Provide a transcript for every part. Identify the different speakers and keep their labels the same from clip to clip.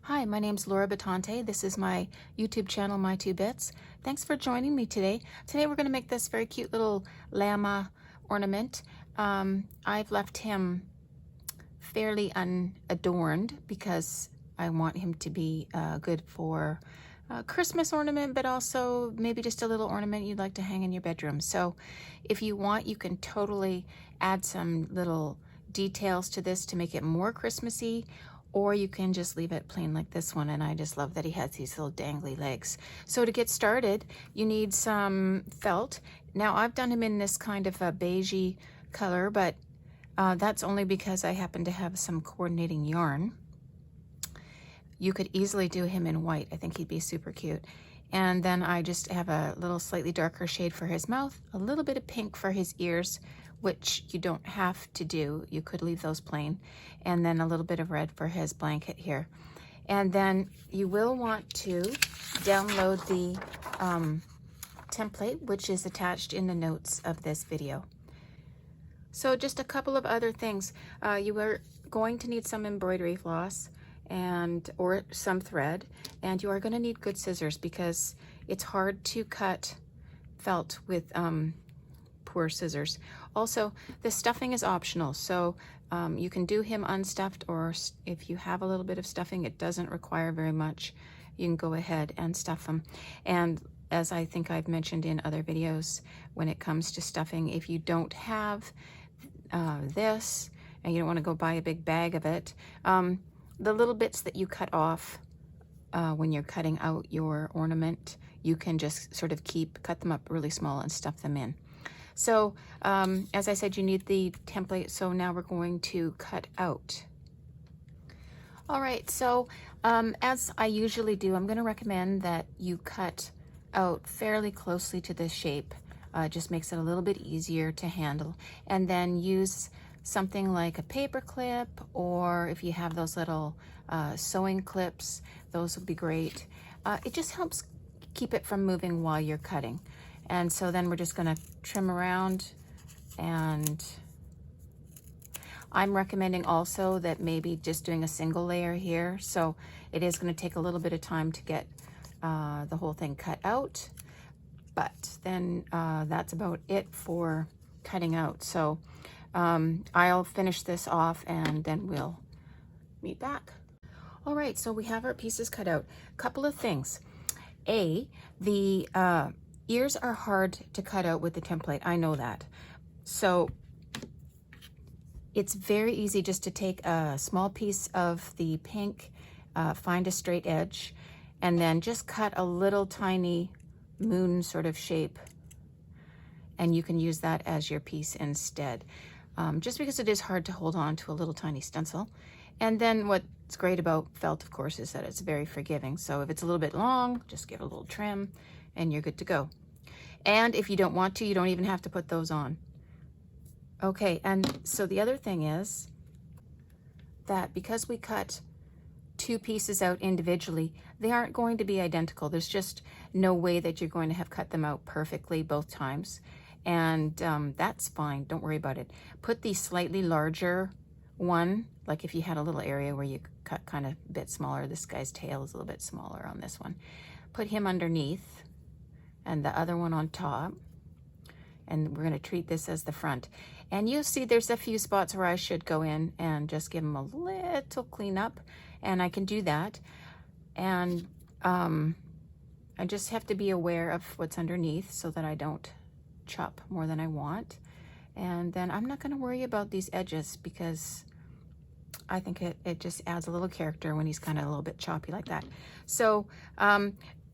Speaker 1: Hi, my name's Laura Batante. This is my YouTube channel, My Two Bits. Thanks for joining me today. Today we're going to make this very cute little llama ornament. I've left him fairly unadorned because I want him to be good for a Christmas ornament, but also maybe just a little ornament you'd like to hang in your bedroom. So if you want, you can totally add some little details to this to make it more Christmassy, or you can just leave it plain like this one. And I just love that he has these little dangly legs. So to get started, you need some felt. Now I've done him in this kind of a beigey color, but that's only because I happen to have some coordinating yarn. You could easily do him in white. I think he'd be super cute. And then I just have a little slightly darker shade for his mouth, a little bit of pink for his ears, which you don't have to do. You could leave those plain. And then a little bit of red for his blanket here. And then you will want to download the template, which is attached in the notes of this video. So just a couple of other things. You are going to need some embroidery floss or some thread, and you are going to need good scissors because it's hard to cut felt with poor scissors. Also, the stuffing is optional, so you can do him unstuffed, or if you have a little bit of stuffing, it doesn't require very much. You can go ahead and stuff them. And as I think I've mentioned in other videos, when it comes to stuffing, if you don't have this and you don't want to go buy a big bag of it, the little bits that you cut off when you're cutting out your ornament, you can just sort of cut them up really small and stuff them in. So as I said, you need the template, so now we're going to cut out. All right, so as I usually do, I'm going to recommend that you cut out fairly closely to this shape. It just makes it a little bit easier to handle. And then use something like a paper clip, or if you have those little sewing clips, those would be great. It just helps keep it from moving while you're cutting. And so then we're just going to trim around, and I'm recommending also that maybe just doing a single layer here. So it is going to take a little bit of time to get the whole thing cut out, but then that's about it for cutting out. So I'll finish this off and then we'll meet back. All right, so we have our pieces cut out. Couple of things. The ears are hard to cut out with the template. I know that. So it's very easy just to take a small piece of the pink, find a straight edge, and then just cut a little tiny moon sort of shape. And you can use that as your piece instead. Just because it is hard to hold on to a little tiny stencil. And then what's great about felt, of course, is that it's very forgiving. So if it's a little bit long, just give it a little trim and you're good to go. And if you don't want to, you don't even have to put those on. Okay, and so the other thing is that because we cut two pieces out individually, they aren't going to be identical. There's just no way that you're going to have cut them out perfectly both times. And that's fine, don't worry about it. Put the slightly larger one, like if you had a little area where you cut kind of a bit smaller, this guy's tail is a little bit smaller on this one. Put him underneath and the other one on top. And we're gonna treat this as the front. And you'll see there's a few spots where I should go in and just give them a little cleanup, and I can do that. And I just have to be aware of what's underneath so that I don't chop more than I want. And then I'm not going to worry about these edges because I think it just adds a little character when he's kind of a little bit choppy like that. So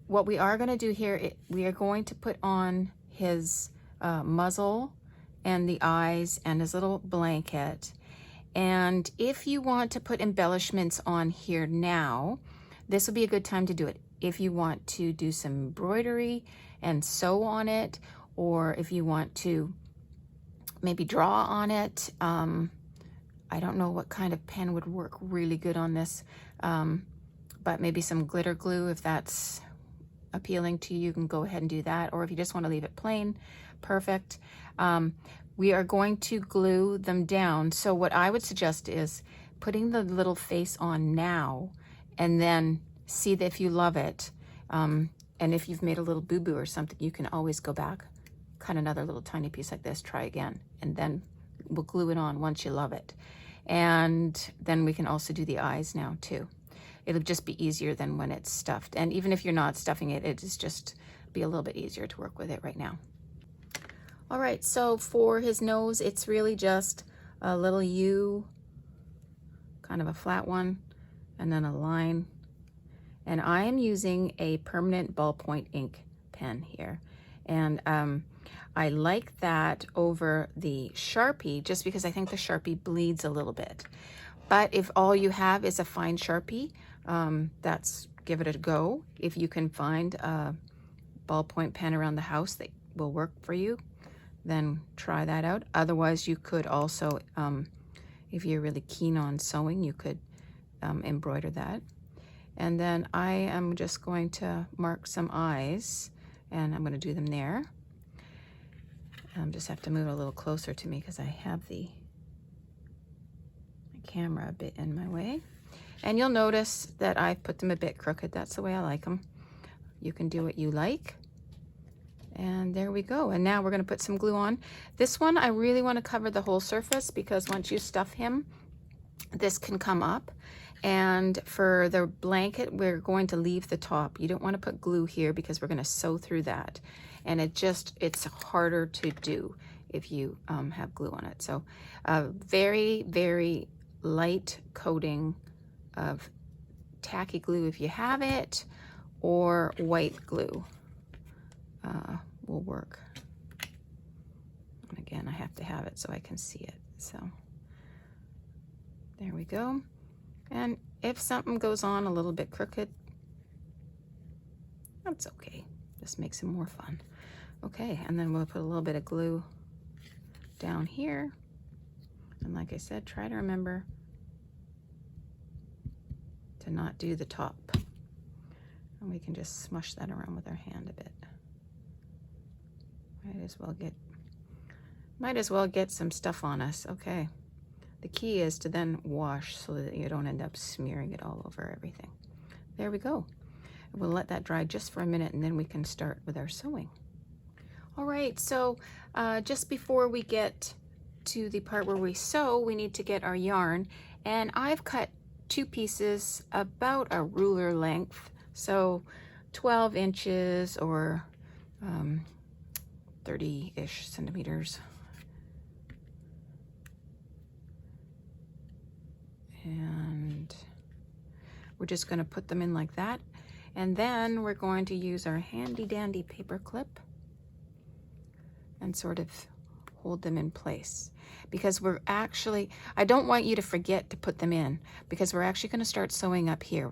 Speaker 1: what we are going to do here, we are going to put on his muzzle and the eyes and his little blanket. And if you want to put embellishments on here now, this will be a good time to do it. If you want to do some embroidery and sew on it, or if you want to maybe draw on it. I don't know what kind of pen would work really good on this, but maybe some glitter glue, if that's appealing to you, you can go ahead and do that. Or if you just want to leave it plain, perfect. We are going to glue them down. So what I would suggest is putting the little face on now and then see that if you love it. And if you've made a little boo-boo or something, you can always go back, cut another little tiny piece like this, try again, and then we'll glue it on once you love it. And then we can also do the eyes now too. It'll just be easier than when it's stuffed. And even if you're not stuffing it, it's just be a little bit easier to work with it right now. All right, so for his nose, it's really just a little U, kind of a flat one, and then a line. And I am using a permanent ballpoint ink pen here. And I like that over the Sharpie just because I think the Sharpie bleeds a little bit. But if all you have is a fine Sharpie, give it a go. If you can find a ballpoint pen around the house that will work for you, then try that out. Otherwise, you could also, if you're really keen on sewing, you could embroider that. And then I am just going to mark some eyes, and I'm going to do them there. Just have to move it a little closer to me because I have my camera a bit in my way. And you'll notice that I've put them a bit crooked. That's the way I like them. You can do what you like. And there we go. And now we're going to put some glue on. This one, I really want to cover the whole surface because once you stuff him, this can come up. And for the blanket, we're going to leave the top. You don't want to put glue here because we're going to sew through that. And it's harder to do if you have glue on it. So very, very light coating of tacky glue if you have it, or white glue will work. And again, I have to have it so I can see it. So there we go. And if something goes on a little bit crooked, that's okay. Just makes it more fun. Okay, and then we'll put a little bit of glue down here. And like I said, try to remember to not do the top. And we can just smush that around with our hand a bit. Might as well get some stuff on us. Okay. The key is to then wash so that you don't end up smearing it all over everything. There we go. We'll let that dry just for a minute and then we can start with our sewing. All right, so just before we get to the part where we sew, we need to get our yarn. And I've cut 2 pieces about a ruler length, so 12 inches or 30-ish centimeters. And we're just going to put them in like that. And then we're going to use our handy dandy paper clip and sort of hold them in place. Because I don't want you to forget to put them in, because we're actually going to start sewing up here.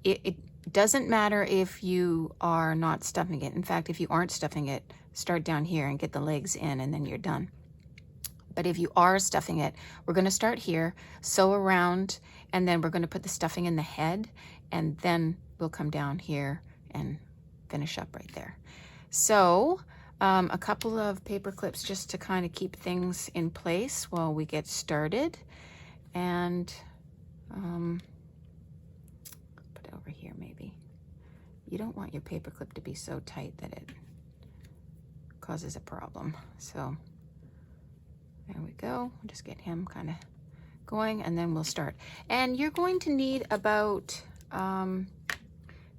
Speaker 1: It doesn't matter if you are not stuffing it. In fact, if you aren't stuffing it, start down here and get the legs in and then you're done. But if you are stuffing it, we're going to start here, sew around, and then we're going to put the stuffing in the head, and then we'll come down here and finish up right there. So a couple of paper clips just to kind of keep things in place while we get started. And put it over here maybe. You don't want your paper clip to be so tight that it causes a problem. So there we go. We'll just get him kind of going and then we'll start. And you're going to need about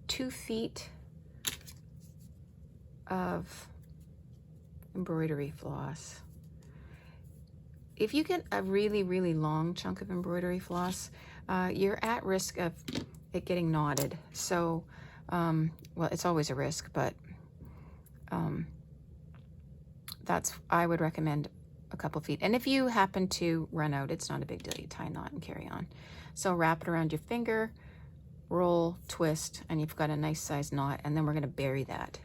Speaker 1: 2 feet of embroidery floss. If you get a really, really long chunk of embroidery floss, you're at risk of it getting knotted. So, well, it's always a risk, but I would recommend a couple feet. And if you happen to run out, it's not a big deal. You tie a knot and carry on. So wrap it around your finger, roll, twist, and you've got a nice size knot. And then we're going to bury that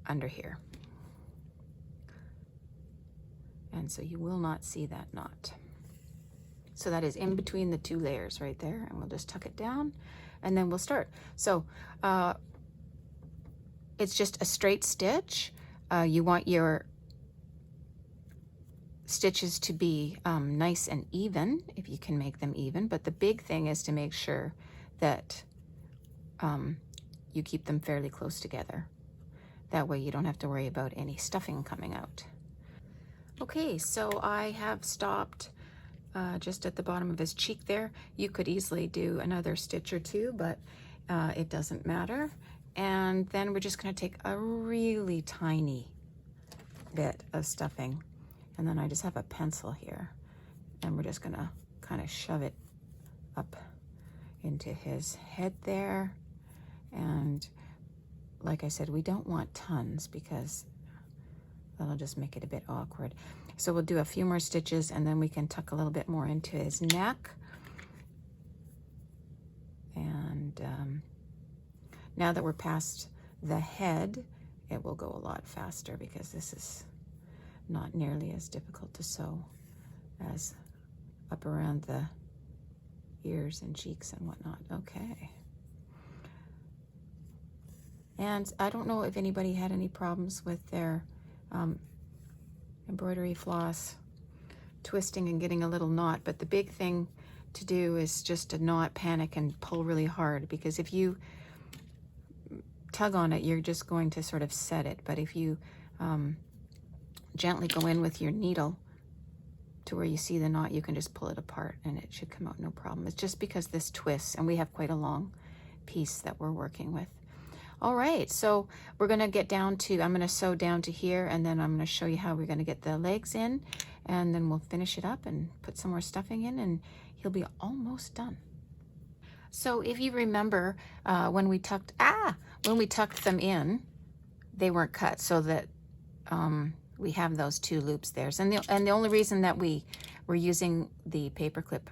Speaker 1: under here. And so you will not see that knot. So that is in between the 2 layers right there. And we'll just tuck it down and then we'll start. So it's just a straight stitch. You want your stitches to be nice and even, if you can make them even. But the big thing is to make sure that you keep them fairly close together. That way you don't have to worry about any stuffing coming out. Okay, so I have stopped just at the bottom of his cheek there. You could easily do another stitch or two, but it doesn't matter. And then we're just going to take a really tiny bit of stuffing, and then I just have a pencil here, and we're just going to kind of shove it up into his head there. And like I said, we don't want tons because that'll just make it a bit awkward. So we'll do a few more stitches, and then we can tuck a little bit more into his neck. And now that we're past the head, it will go a lot faster because this is not nearly as difficult to sew as up around the ears and cheeks and whatnot. Okay. And I don't know if anybody had any problems with their embroidery floss twisting and getting a little knot, but the big thing to do is just to not panic and pull really hard, because if you tug on it, you're just going to sort of set it. But if you gently go in with your needle to where you see the knot, you can just pull it apart and it should come out no problem. It's just because this twists, and we have quite a long piece that we're working with. All right, so we're gonna get down to, I'm gonna sew down to here, and then I'm gonna show you how we're gonna get the legs in, and then we'll finish it up and put some more stuffing in, and he'll be almost done. So if you remember, when we tucked them in, they weren't cut, so that we have those two loops there. And the only reason that we were using the paper clip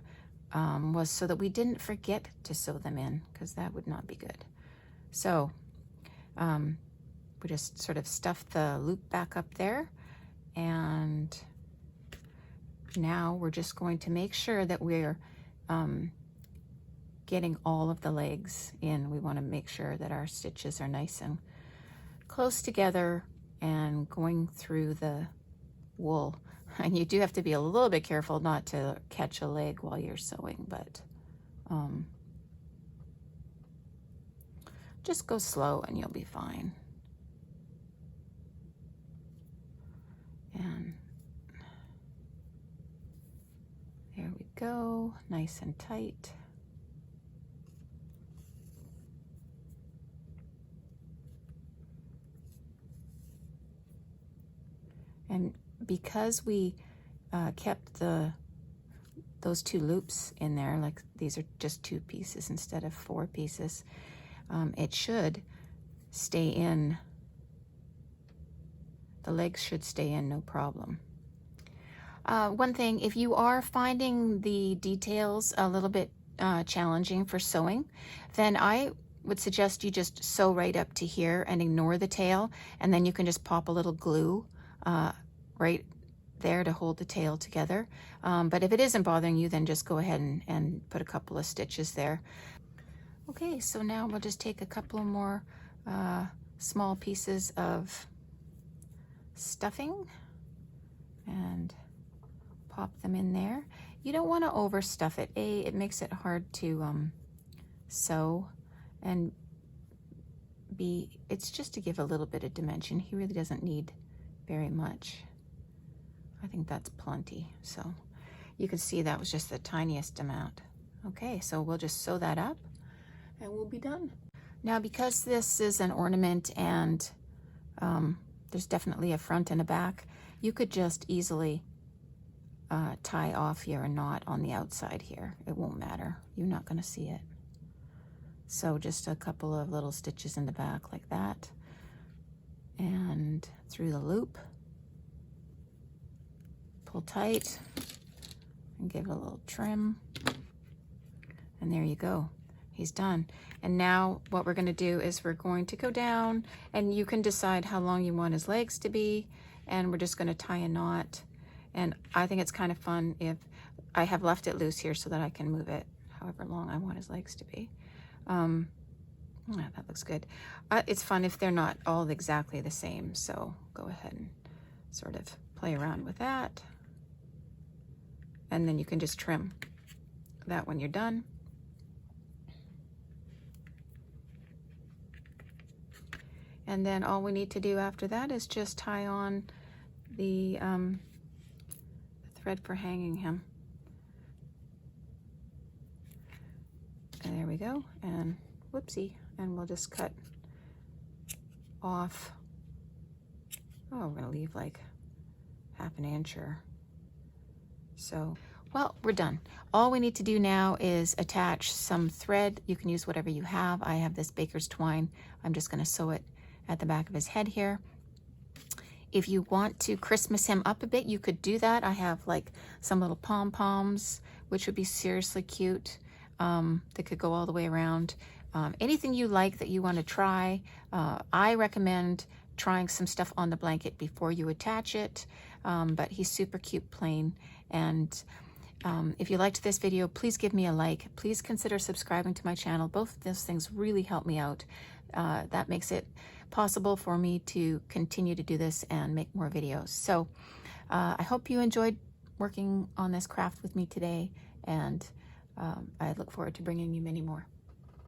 Speaker 1: was so that we didn't forget to sew them in, because that would not be good. So we just sort of stuffed the loop back up there, and now we're just going to make sure that we're getting all of the legs in. We want to make sure that our stitches are nice and close together and going through the wool. And you do have to be a little bit careful not to catch a leg while you're sewing, but just go slow and you'll be fine. And there we go, nice and tight. And because we kept those two loops in there, like these are just 2 pieces instead of 4 pieces, it should stay in. The legs should stay in, no problem. One thing, if you are finding the details a little bit challenging for sewing, then I would suggest you just sew right up to here and ignore the tail, and then you can just pop a little glue right there to hold the tail together. But if it isn't bothering you, then just go ahead and put a couple of stitches there. Okay, so now we'll just take a couple more small pieces of stuffing and pop them in there. You don't want to overstuff it. A, it makes it hard to sew, and B, it's just to give a little bit of dimension. He really doesn't need very much. I think that's plenty. So you can see that was just the tiniest amount. Okay, so we'll just sew that up and we'll be done. Now, because this is an ornament and there's definitely a front and a back, you could just easily tie off your knot on the outside here. It won't matter. You're not going to see it. So just a couple of little stitches in the back like that, and through the loop, pull tight and give it a little trim, and there you go. He's done. And now what we're going to do is we're going to go down, and you can decide how long you want his legs to be, and we're just going to tie a knot. And I think it's kind of fun if I have left it loose here so that I can move it however long I want his legs to be. Yeah, that looks good. It's fun if they're not all exactly the same, so go ahead and sort of play around with that. And then you can just trim that when you're done. And then all we need to do after that is just tie on the thread for hanging him. And there we go, and whoopsie, and we'll just cut off. Oh, we're gonna leave like half an inch or so. Well, we're done. All we need to do now is attach some thread. You can use whatever you have. I have this baker's twine. I'm just gonna sew it at the back of his head here. If you want to Christmas him up a bit, you could do that. I have like some little pom-poms, which would be seriously cute. That could go all the way around. Anything you like that you want to try. I recommend trying some stuff on the blanket before you attach it, but he's super cute plain. And if you liked this video, please give me a like. Please consider subscribing to my channel. Both of those things really help me out. That makes it possible for me to continue to do this and make more videos. So I hope you enjoyed working on this craft with me today, and I look forward to bringing you many more.